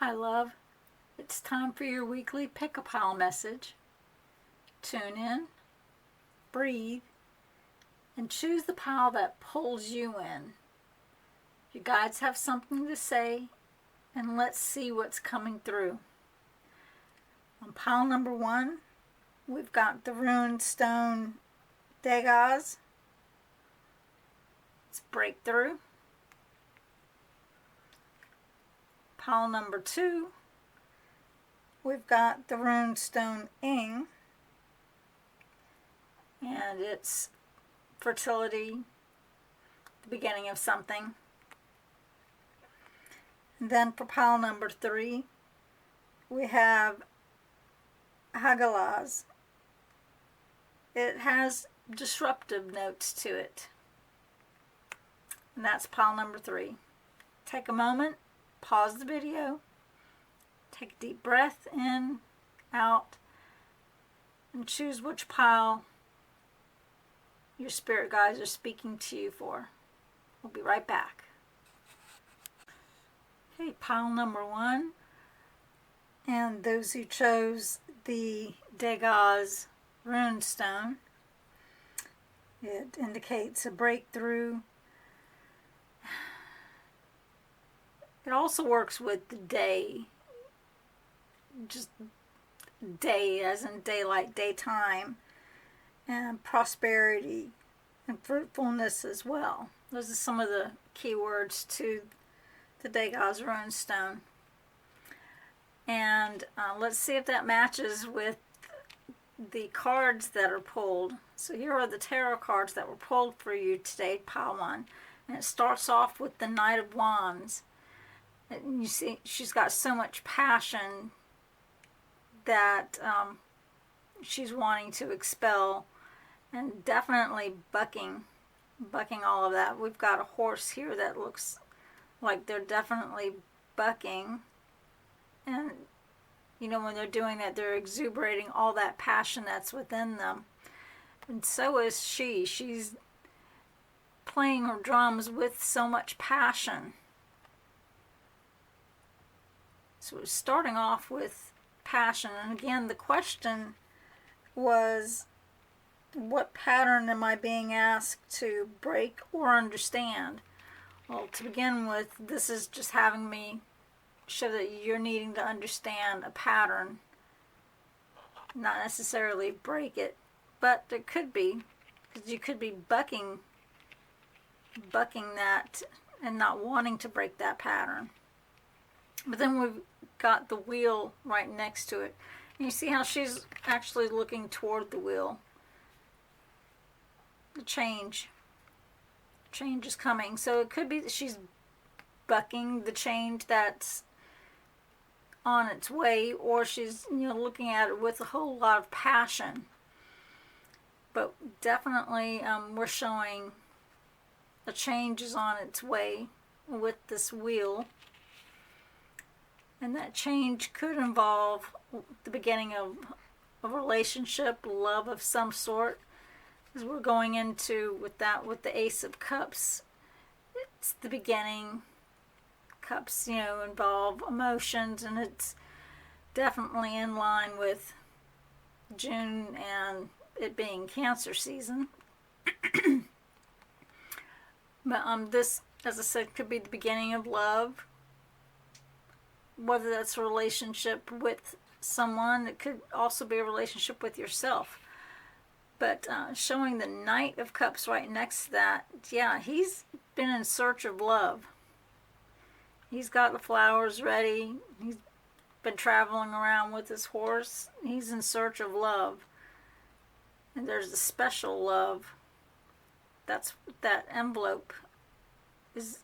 Hi, love. It's time for your weekly pick-a-pile message. Tune in, breathe, and choose the pile that pulls you in. Your guides have something to say, and let's see what's coming through. On pile number 1, we've got the Rune stone Degas. It's breakthrough. Pile number 2, we've got the Rune stone Ing, and it's fertility, the beginning of something. And then for pile number 3, we have Hagalaz. It has disruptive notes to it. And that's pile number 3. Take a moment, pause the video, take a deep breath in, out, and choose which pile your spirit guides are speaking to you for. We'll be right back. Okay, pile number 1. And those who chose the Degas rune stone, it indicates a breakthrough. It also works with the day, just day as in daylight, daytime, and prosperity and fruitfulness as well. Those are some of the key words to the Degas rune stone. And let's see if that matches with the cards that are pulled. So here are the tarot cards that were pulled for you today, pile 1. And it starts off with the Knight of Wands. And you see she's got so much passion that she's wanting to expel, and definitely bucking all of that. We've got a horse here that looks like they're definitely bucking, and you know, when they're doing that, they're exuberating all that passion that's within them. And so is she. She's playing her drums with so much passion. So it's starting off with passion. And again, the question was, what pattern am I being asked to break or understand? Well, to begin with, this is just having me show that you're needing to understand a pattern, not necessarily break it, but it could be, because you could be bucking that and not wanting to break that pattern. But then we've got the wheel right next to it. And you see how she's actually looking toward the wheel. The change is coming. So it could be that she's bucking the change that's on its way, or she's, you know, looking at it with a whole lot of passion. But definitely we're showing a change is on its way with this wheel. And that change could involve the beginning of a relationship, love of some sort. As we're going into with the Ace of Cups, it's the beginning. Cups, you know, involve emotions, and it's definitely in line with June and it being Cancer season. But this, as I said, could be the beginning of love. Whether that's a relationship with someone, it could also be a relationship with yourself. But showing the Knight of Cups right next to that, yeah, he's been in search of love. He's got the flowers ready. He's been traveling around with his horse. He's in search of love. And there's a special love. That's that envelope is.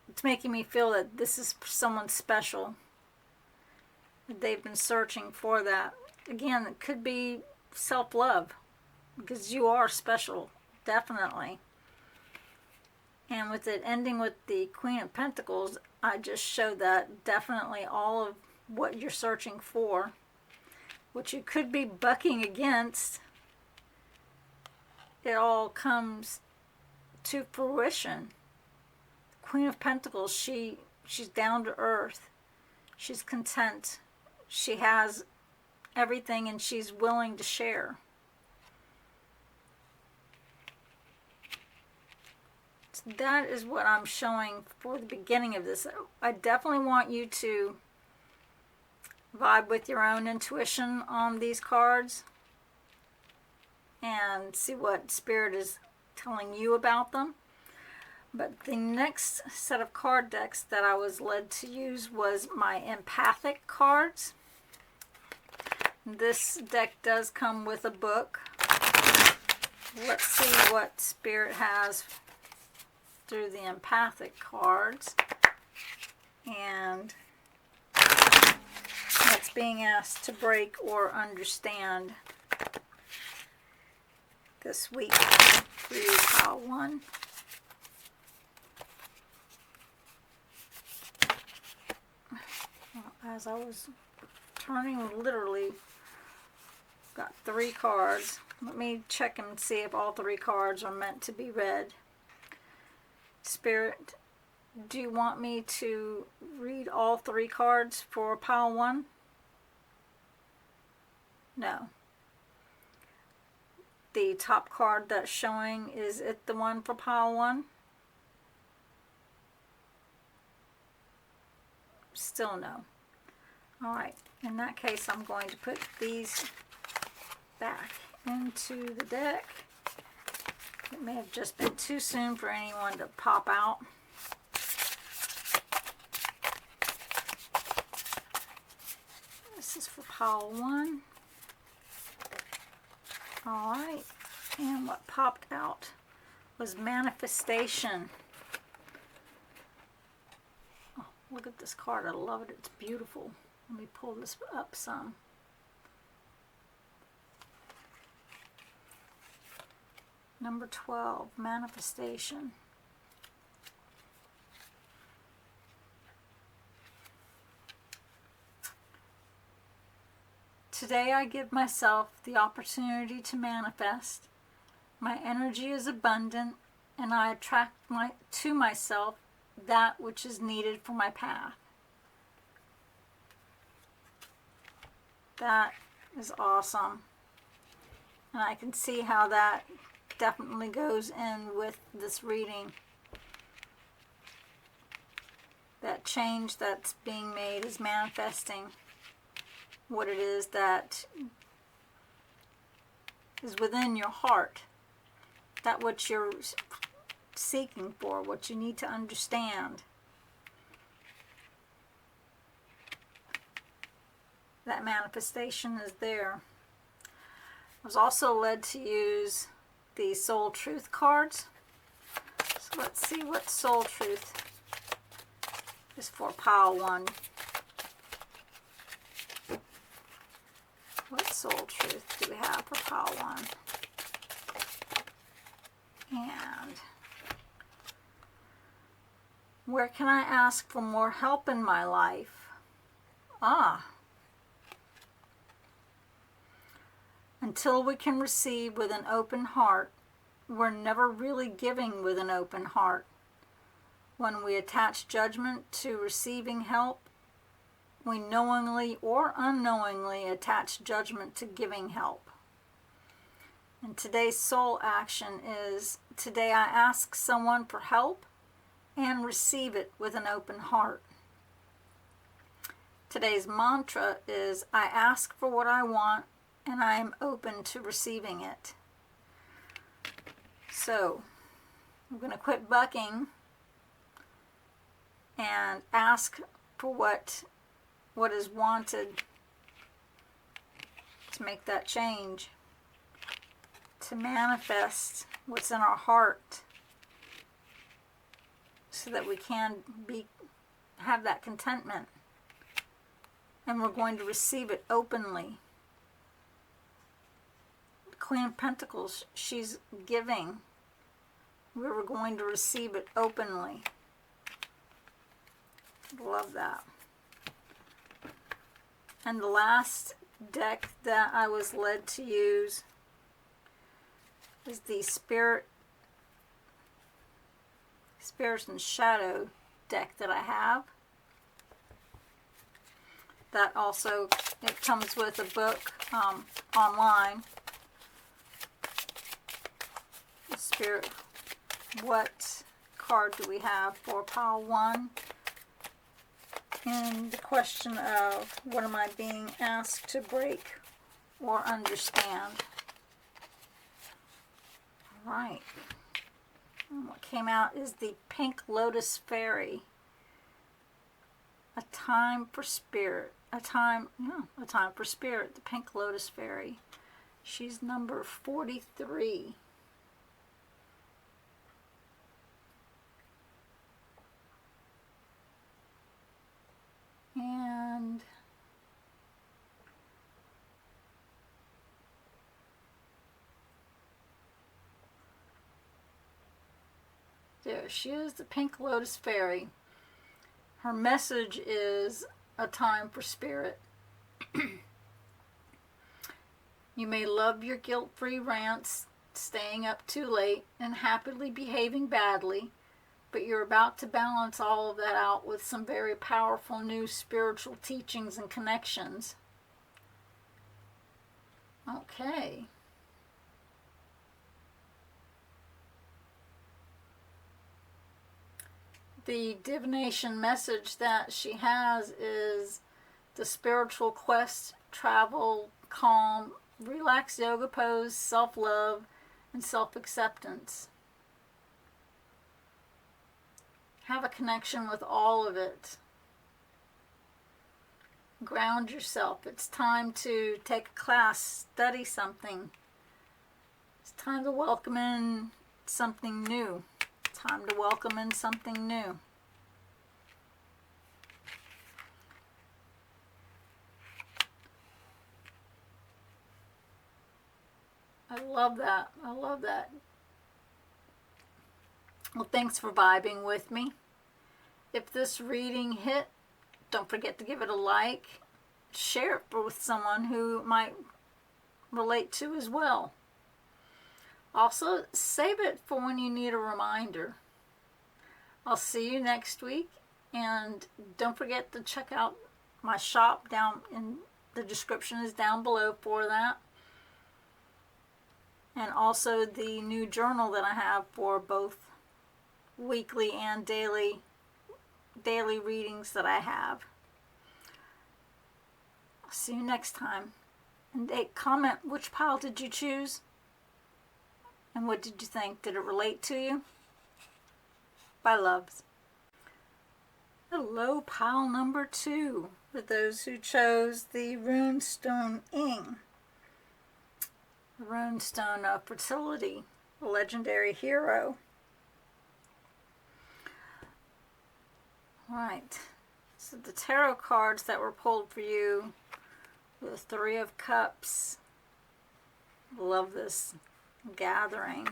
It's making me feel that this is someone special. They've been searching for that. Again, it could be self-love, because you are special, definitely. And with it ending with the Queen of Pentacles, I just showed that definitely all of what you're searching for, what you could be bucking against, it all comes to fruition. Queen of Pentacles, she's down to earth. She's content. She has everything and she's willing to share. So that is what I'm showing for the beginning of this. I definitely want you to vibe with your own intuition on these cards and see what Spirit is telling you about them. But the next set of card decks that I was led to use was my empathic cards. This deck does come with a book. Let's see what Spirit has through the empathic cards. And that's being asked to break or understand this week through pile 1. As I was turning, literally got 3 cards. Let me check and see if all 3 cards are meant to be read. Spirit, do you want me to read all 3 cards for pile 1? No. The top card that's showing, is it the one for pile 1? Still no. Alright, in that case I'm going to put these back into the deck. It may have just been too soon for anyone to pop out. This is for pile 1. Alright, and what popped out was manifestation. Oh, look at this card. I love it. It's beautiful. Let me pull this up some. Number 12, manifestation. Today I give myself the opportunity to manifest. My energy is abundant and I attract to myself that which is needed for my path. That is awesome. And I can see how that definitely goes in with this reading. That change that's being made is manifesting what it is that is within your heart. That what you're seeking for, what you need to understand. That manifestation is there. I was also led to use the Soul Truth cards. So let's see what Soul Truth is for pile 1. What Soul Truth do we have for pile 1? And where can I ask for more help in my life? Until we can receive with an open heart, we're never really giving with an open heart. When we attach judgment to receiving help, we knowingly or unknowingly attach judgment to giving help. And today's soul action is, today I ask someone for help and receive it with an open heart. Today's mantra is, I ask for what I want and I am open to receiving it. So, I'm going to quit bucking and ask for what is wanted to make that change, to manifest what's in our heart so that we can have that contentment. And we're going to receive it openly. Queen of Pentacles, she's giving. We were going to receive it openly. Love that. And the last deck that I was led to use is the Spirit and Shadow deck that I have. that also, it comes with a book online. Spirit, what card do we have for pile 1? And the question of, what am I being asked to break or understand? All right. And what came out is the Pink Lotus Fairy. A time for spirit. A time for spirit. The Pink Lotus Fairy. She's number 43. And there she is, the Pink Lotus Fairy. Her message is a time for spirit. You may love your guilt-free rants, staying up too late, and happily behaving badly, but you're about to balance all of that out with some very powerful new spiritual teachings and connections. Okay. The divination message that she has is the spiritual quest, travel, calm, relaxed yoga pose, self-love, and self-acceptance. Have a connection with all of it. Ground yourself. It's time to take a class, study something. It's time to welcome in something new. Time to welcome in something new. I love that. I love that. Well, thanks for vibing with me. If this reading hit, don't forget to give it a like. Share it with someone who might relate to as well. Also, save it for when you need a reminder. I'll see you next week. And don't forget to check out my shop down in the description is down below for that. And also the new journal that I have for both weekly and daily readings that I have. I'll see you next time. And comment, which pile did you choose? And what did you think? Did it relate to you? Bye, loves. Hello, pile number 2. For those who chose the Rune Stone Ing. The Rune Stone of Fertility, a legendary hero. Right. So the tarot cards that were pulled for you, the 3 of Cups. Love this gathering.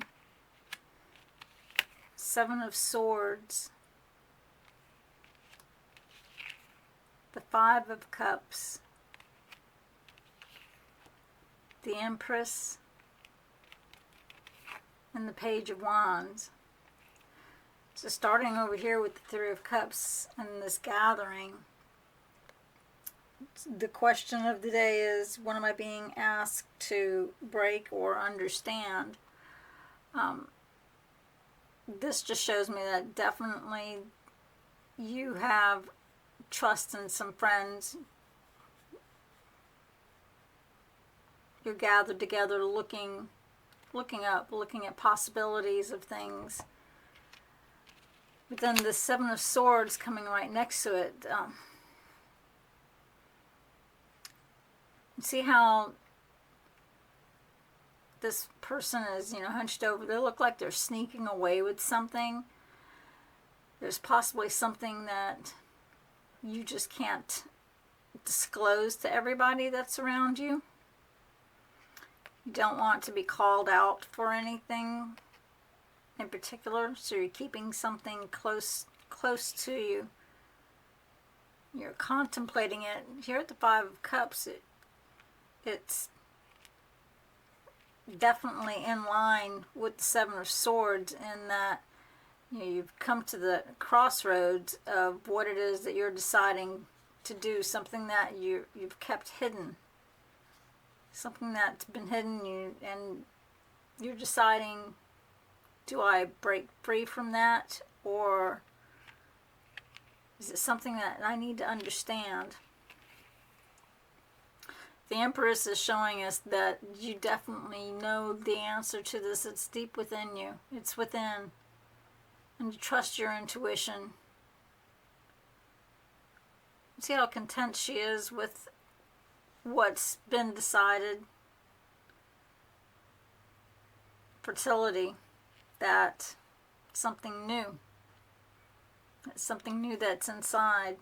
7 of Swords. The 5 of Cups. The Empress. And the Page of Wands. So starting over here with the 3 of Cups and this gathering, the question of the day is, what am I being asked to break or understand? This just shows me that definitely you have trust in some friends. You're gathered together looking up, looking at possibilities of things. But then the 7 of Swords coming right next to it. See how this person is, hunched over. They look like they're sneaking away with something. There's possibly something that you just can't disclose to everybody that's around you. You don't want to be called out for anything in particular, so you're keeping something close to you. You're contemplating it. Here at the 5 of Cups, it's definitely in line with the 7 of Swords in that you've come to the crossroads of what it is that you're deciding to do, something that you've kept hidden, something that's been hidden and you're deciding, do I break free from that, or is it something that I need to understand? The Empress is showing us that you definitely know the answer to this. It's deep within you. It's within. And you trust your intuition. See how content she is with what's been decided. Fertility. That something new. It's something new that's inside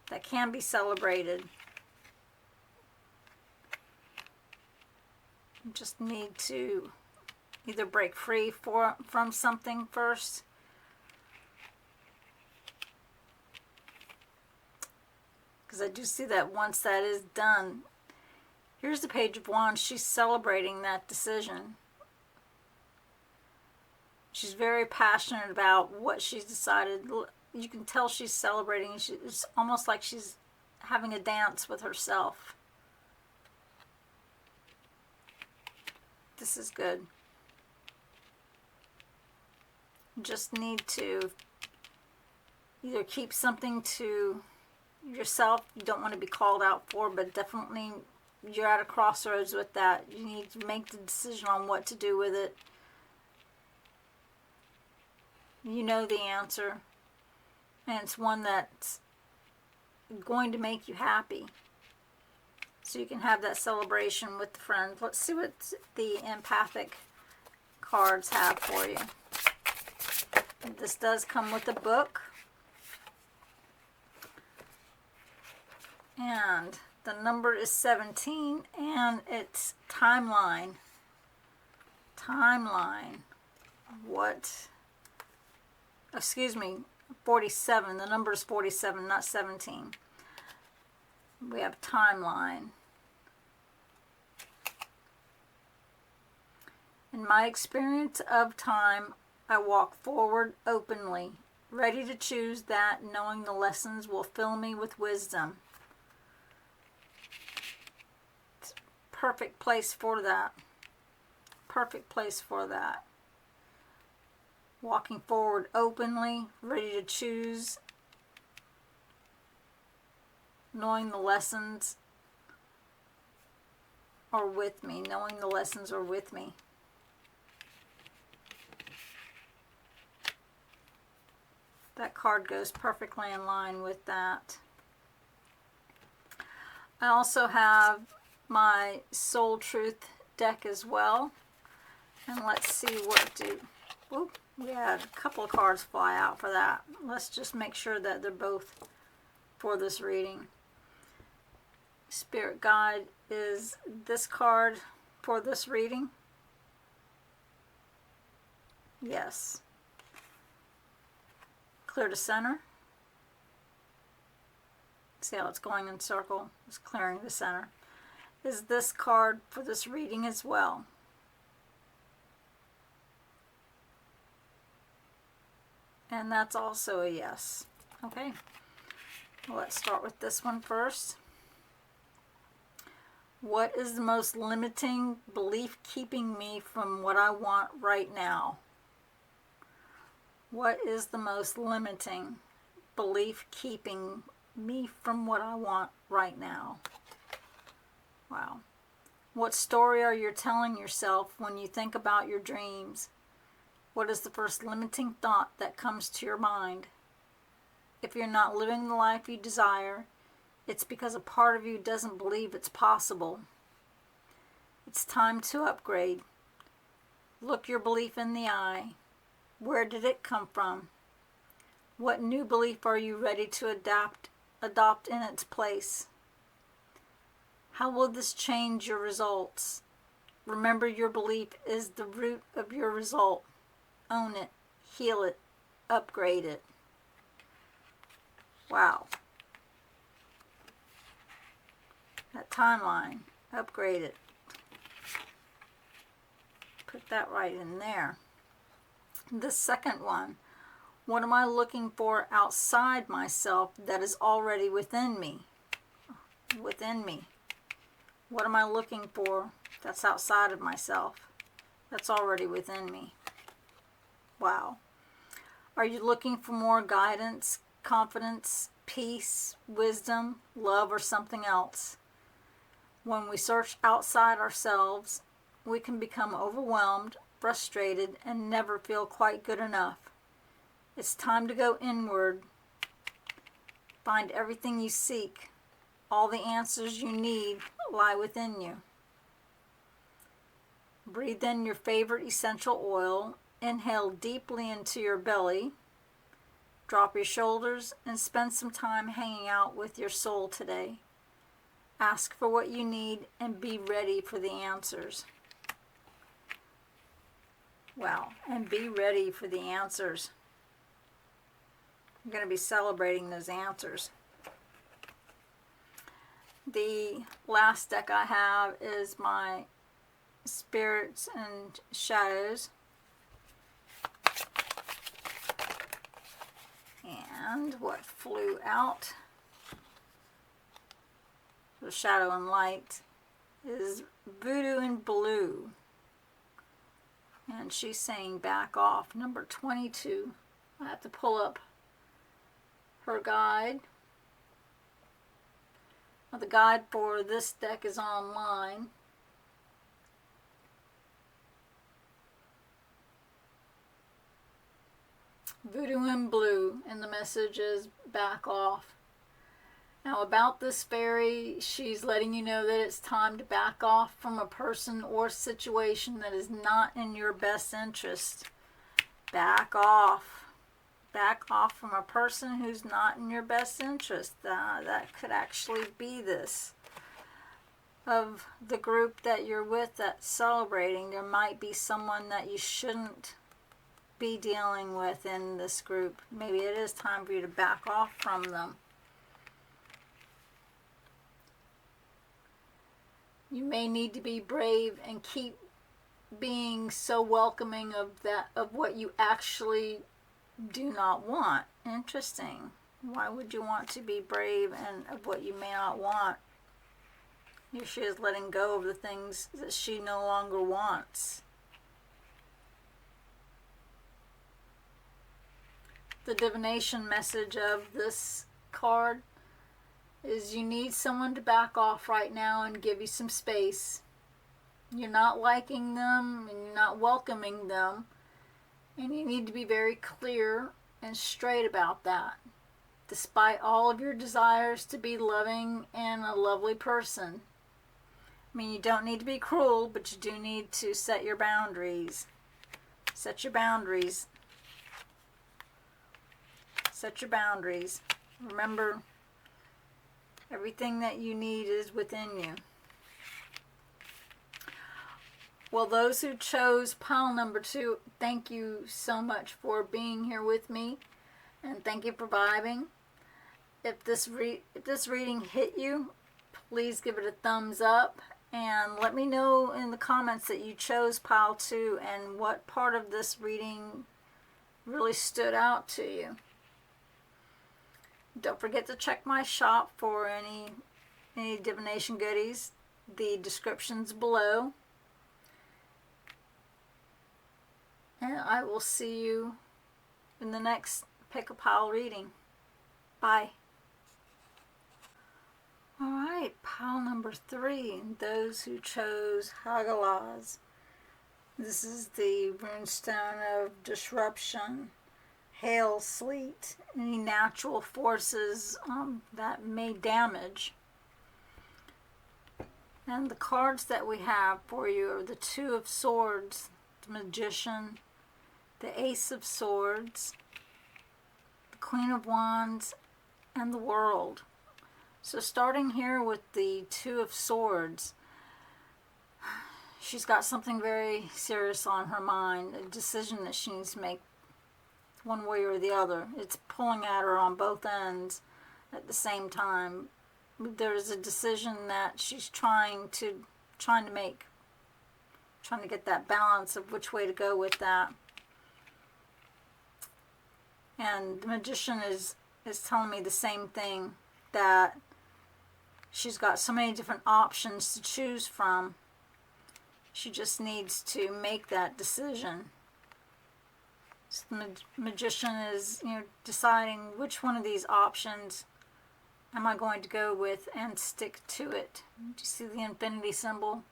that can be celebrated. You just need to either break free from something first, because I do see that once that is done, here's the Page of Wands. She's celebrating that decision. She's very passionate about what she's decided. You can tell she's celebrating. It's almost like she's having a dance with herself. This is good. You just need to either keep something to yourself you don't want to be called out for, but definitely you're at a crossroads with that. You need to make the decision on what to do with it. You know the answer, and it's one that's going to make you happy. So you can have that celebration with the friends. Let's see what the empathic cards have for you. This does come with a book. And the number is 17, and it's timeline. Timeline. What? Excuse me, 47. The number is 47, not 17. We have timeline. In my experience of time, I walk forward openly, ready to choose that, knowing the lessons will fill me with wisdom. It's a perfect place for that. Perfect place for that. Walking forward openly, ready to choose, knowing the lessons are with me. Knowing the lessons are with me. That card goes perfectly in line with that. I also have my Soul Truth deck as well. And let's see what whoop, we had a couple of cards fly out for that. Let's just make sure that they're both for this reading. Spirit Guide is this card for this reading. Yes. Clear to center. See how it's going in circle? It's clearing the center. Is this card for this reading as well? And that's also a yes. Okay. Well, let's start with this one first. What is the most limiting belief keeping me from what I want right now? What is the most limiting belief keeping me from what I want right now? Wow. What story are you telling yourself when you think about your dreams? What is the first limiting thought that comes to your mind? If you're not living the life you desire, it's because a part of you doesn't believe it's possible. It's time to upgrade. Look your belief in the eye. Where did it come from? What new belief are you ready to adopt in its place? How will this change your results? Remember, your belief is the root of your result. Own it, heal it, upgrade it. Wow. That timeline, upgrade it. Put that right in there. The second one, What am I looking for outside myself that is already within me? Within me. What am I looking for that's outside of myself, that's already within me? Wow. Are you looking for more guidance, confidence, peace, wisdom, love, or something else? When we search outside ourselves, we can become overwhelmed, frustrated, and never feel quite good enough. It's time to go inward. Find everything you seek. All the answers you need lie within you. Breathe in your favorite essential oil. Inhale deeply into your belly. Drop your shoulders and spend some time hanging out with your soul today. Ask for what you need and be ready for the answers. Wow, and be ready for the answers. You're going to be celebrating those answers. The last deck I have is my Spirits and Shadows. And what flew out, the Shadow and Light, is Voodoo in Blue. And she's saying back off, number 22. I have to pull up her guide. Well, the guide for this deck is online. Voodoo in Blue, and the message is back off. Now about this fairy, she's letting you know that it's time to back off from a person or situation that is not in your best interest. Back off. Back off from a person who's not in your best interest. That could actually be this. Of the group that you're with that's celebrating, there might be someone that you shouldn't be dealing with in this group. Maybe it is time for you to back off from them. You may need to be brave and keep being so welcoming of what you actually do not want. Interesting. Why would you want to be brave and of what you may not want? Here she is letting go of the things that she no longer wants. The divination message of this card is you need someone to back off right now and give you some space. You're not liking them and you're not welcoming them. And you need to be very clear and straight about that. Despite all of your desires to be loving and a lovely person. I mean, you don't need to be cruel, but you do need to set your boundaries. Set your boundaries. Set your boundaries. Remember, everything that you need is within you. Well, those who chose pile number 2, thank you so much for being here with me, and thank you for vibing. If this reading hit you, please give it a thumbs up, and let me know in the comments that you chose pile 2 and what part of this reading really stood out to you. Don't forget to check my shop for any divination goodies. The description's below. And I will see you in the next Pick a Pile reading. Bye. Alright, pile number 3. Those who chose Hagalaz. This is the runestone of disruption, hail, sleet, any natural forces that may damage. And the cards that we have for you are the Two of Swords, the Magician, the Ace of Swords, the Queen of Wands, and the World. So starting here with the Two of Swords, she's got something very serious on her mind, a decision that she needs to make one way or the other. It's pulling at her on both ends at the same time. There's a decision that she's trying to make, trying to get that balance of which way to go with that. And the Magician is telling me the same thing, that she's got so many different options to choose from. She just needs to make that decision. So the Magician is, deciding which one of these options am I going to go with and stick to it. Do you see the infinity symbol?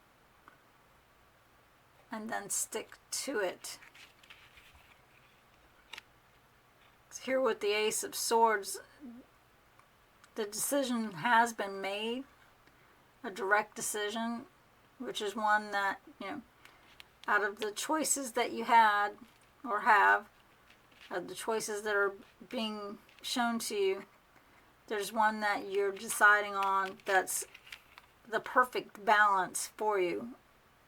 And then stick to it. Here with the Ace of Swords, the decision has been made, a direct decision, which is one that, out of the choices that you had or have, of the choices that are being shown to you, there's one that you're deciding on that's the perfect balance for you.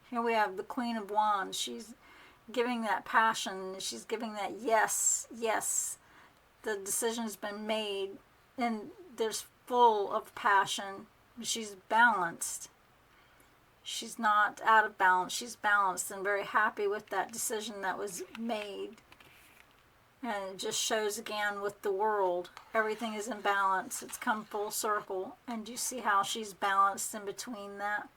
Here we have the Queen of Wands. She's giving that passion. She's giving that yes, yes. The decision's been made, and there's full of passion. She's balanced. She's not out of balance. She's balanced and very happy with that decision that was made. And it just shows again with the world. Everything is in balance. It's come full circle. And you see how she's balanced in between that?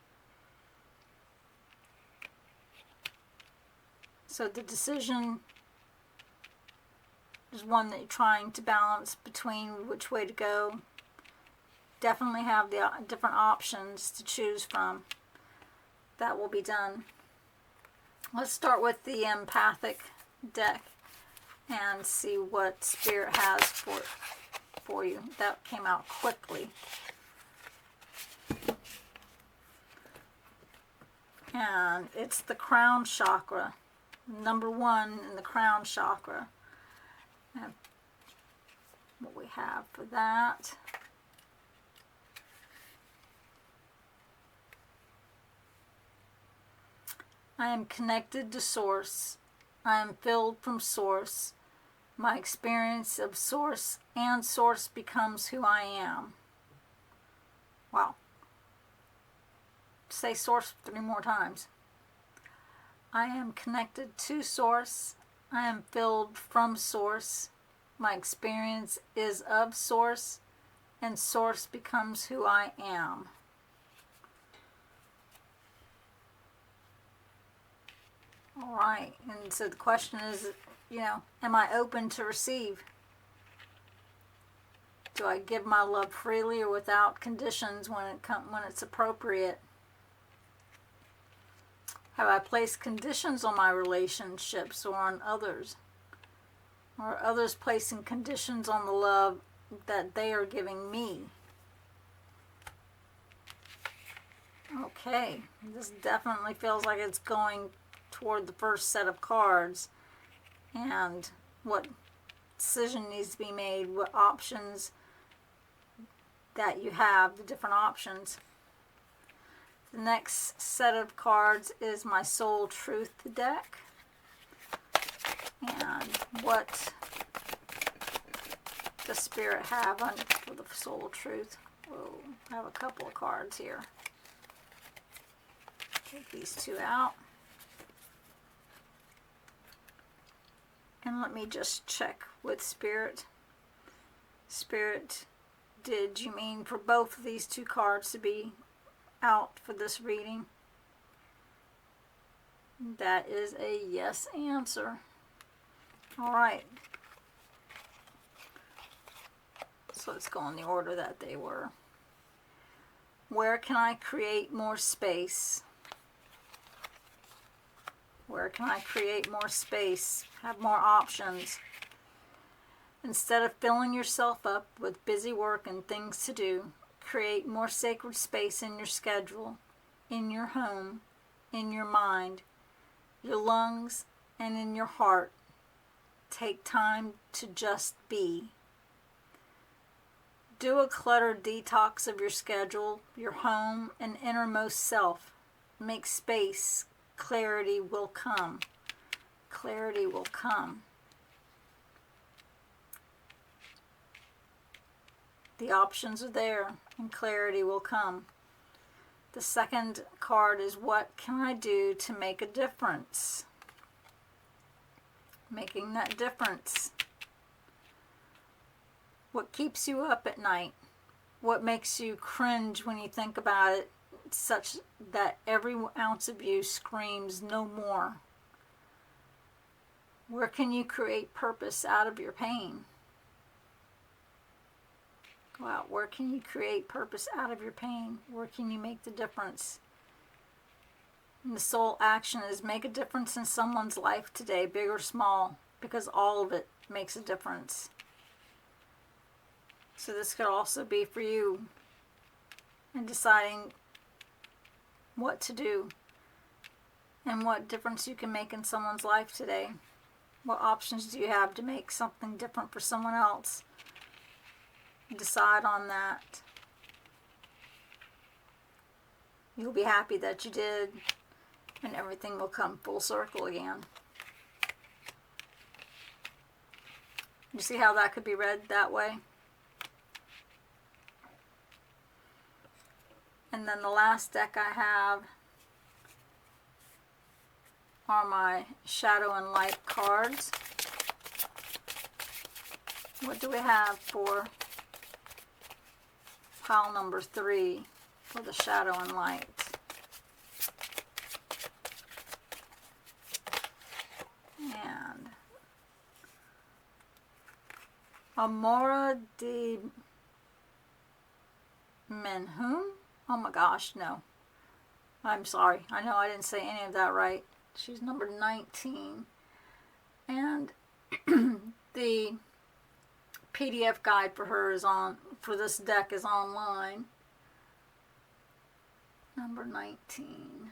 So the decision is one that you're trying to balance between which way to go. Definitely have the different options to choose from. That will be done. Let's start with the empathic deck and see what Spirit has for you. That came out quickly. And it's the crown chakra. Number 1 in the crown chakra. And what we have for that. I am connected to Source. I am filled from Source. My experience of Source and Source becomes who I am. Wow. Say Source 3 more times. I am connected to Source. I am filled from Source. My experience is of Source, and Source becomes who I am. All right, and so the question is, am I open to receive? Do I give my love freely or without conditions when it's appropriate? Have I placed conditions on my relationships or on others? Or are others placing conditions on the love that they are giving me? Okay, this definitely feels like it's going toward the first set of cards. And what decision needs to be made, what options that you have, the different options. The next set of cards is my Soul Truth deck. And what does Spirit have for the Soul Truth? Whoa, I have a couple of cards here. Take these 2 out. And let me just check with Spirit. Spirit, did you mean for both of these 2 cards to be out for this reading? That is a yes answer. All right. So let's go in the order that they were. Where can I create more space? Where can I create more space? Have more options. Instead of filling yourself up with busy work and things to do, create more sacred space in your schedule, in your home, in your mind, your lungs, and in your heart. Take time to just be. Do a clutter detox of your schedule, your home, and innermost self. Make space. Clarity will come. Clarity will come. The options are there, and clarity will come. The second card is, what can I do to make a difference? Making that difference. What keeps you up at night? What makes you cringe when you think about it, such that every ounce of you screams no more? Where can you create purpose out of your pain? Go out. Where can you create purpose out of your pain? Where can you make the difference? And the soul action is make a difference in someone's life today, big or small, because all of it makes a difference. So this could also be for you in deciding what to do and what difference you can make in someone's life today. What options do you have to make something different for someone else? Decide on that. You'll be happy that you did, and everything will come full circle again. You see how that could be read that way? And then the last deck I have are my Shadow and Light cards. What do we have for pile number 3 for the Shadow and Light? And Amora de Menhum? Oh my gosh, no. I'm sorry. I know I didn't say any of that right. She's number 19. And the PDF guide for her is for this deck is online. Number 19.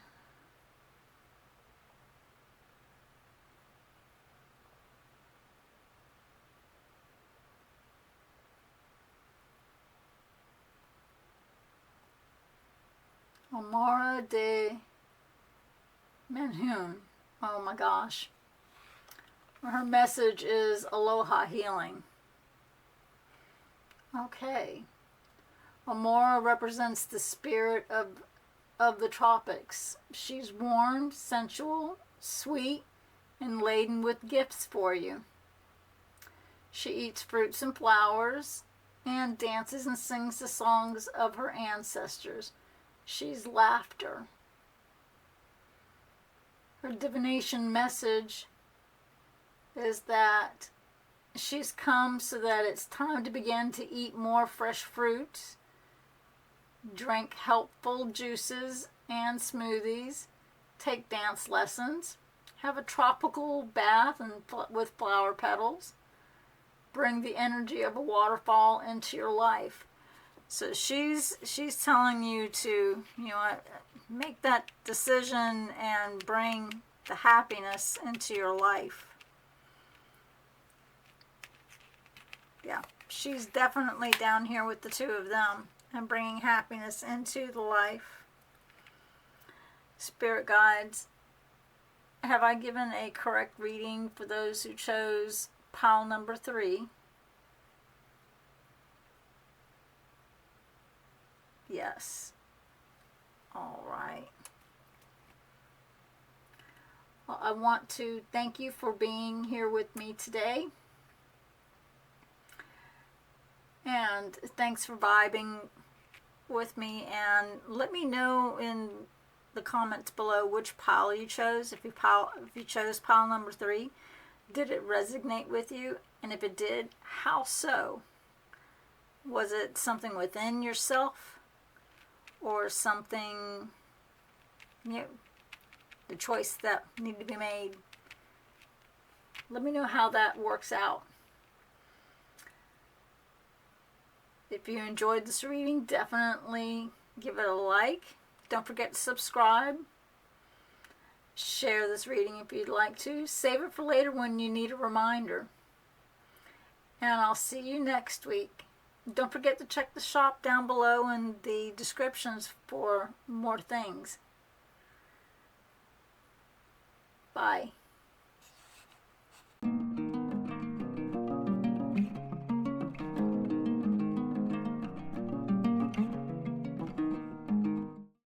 Amara de Menhun. Oh my gosh. Her message is Aloha Healing. Okay. Amora represents the spirit of the tropics. She's warm, sensual, sweet, and laden with gifts for you. She eats fruits and flowers and dances and sings the songs of her ancestors. She's laughter. Her divination message is that she's come so that it's time to begin to eat more fresh fruits, drink helpful juices and smoothies, take dance lessons, have a tropical bath with flower petals, bring the energy of a waterfall into your life. So she's telling you to, make that decision and bring the happiness into your life. Yeah, she's definitely down here with the two of them and bringing happiness into the life. Spirit guides, have I given a correct reading for those who chose pile number 3? Yes. All right. Well, I want to thank you for being here with me today. And thanks for vibing with me. And let me know in the comments below which pile you chose. If you chose pile number 3, did it resonate with you? And if it did, how so? Was it something within yourself? Or something, the choice that needed to be made? Let me know how that works out. If you enjoyed this reading, definitely give it a like. Don't forget to subscribe. Share this reading if you'd like to. Save it for later when you need a reminder. And I'll see you next week. Don't forget to check the shop down below in the descriptions for more things. Bye.